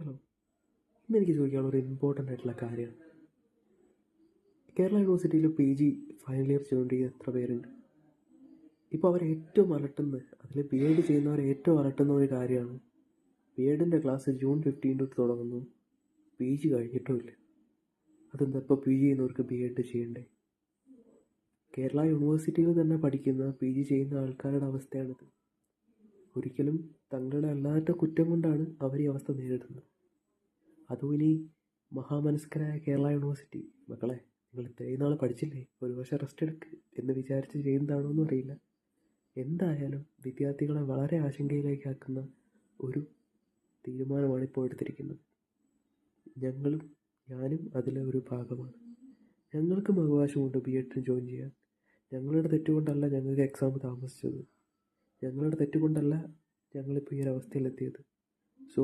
Hello. ഇന്നെനിക്ക് ചോദിക്കാനുള്ള ഒരു ഇമ്പോർട്ടൻ്റ് ആയിട്ടുള്ള കാര്യമാണ്. കേരള യൂണിവേഴ്സിറ്റിയിൽ PG ഫൈനൽ ഇയർ ചെയ്തുകൊണ്ടിരിക്കുന്ന എത്ര പേരുണ്ട്? ഇപ്പോൾ അവർ ഏറ്റവും അലട്ടുന്നത്, അതിൽ B.Ed ചെയ്യുന്നവർ ഏറ്റവും അലട്ടുന്ന ഒരു കാര്യമാണ്, B.Edൻ്റെ ക്ലാസ് June 15 തൊട്ട് തുടങ്ങുന്നു, PG കഴിഞ്ഞിട്ടുമില്ല. അതെന്താ ഇപ്പോൾ PG ചെയ്യുന്നവർക്ക് B.Ed ചെയ്യണ്ടേ? കേരള യൂണിവേഴ്സിറ്റിയിൽ തന്നെ പഠിക്കുന്ന PG ചെയ്യുന്ന ആൾക്കാരുടെ അവസ്ഥയാണിത്. ഒരിക്കലും തങ്ങളുടെ അല്ലാത്ത കുറ്റം കൊണ്ടാണ് അവർ ഈ അവസ്ഥ നേരിടുന്നത്. അതും ഇനി മഹാമനസ്കരായ കേരള യൂണിവേഴ്സിറ്റി, മക്കളെ നിങ്ങൾ ഇത്രയും നാൾ പഠിച്ചില്ലേ, ഒരു വർഷം റെസ്റ്റ് എടുക്ക് എന്ന് വിചാരിച്ച് ചെയ്യുന്നതാണോ എന്നും അറിയില്ല. എന്തായാലും വിദ്യാർത്ഥികളെ വളരെ ആശങ്കയിലേക്കാക്കുന്ന ഒരു തീരുമാനമാണ് ഇപ്പോൾ എടുത്തിരിക്കുന്നത്. ഞാനും അതിലെ ഒരു ഭാഗമാണ്. ഞങ്ങൾക്കും അവകാശമുണ്ട് B.Ed ജോയിൻ ചെയ്യാൻ. ഞങ്ങളുടെ തെറ്റുകൊണ്ടല്ല ഞങ്ങൾക്ക് എക്സാം താമസിച്ചത്. ഞങ്ങളുടെ തെറ്റുകൊണ്ടല്ല ഞങ്ങളിപ്പോൾ ഈ ഒരു അവസ്ഥയിലെത്തിയത്. സോ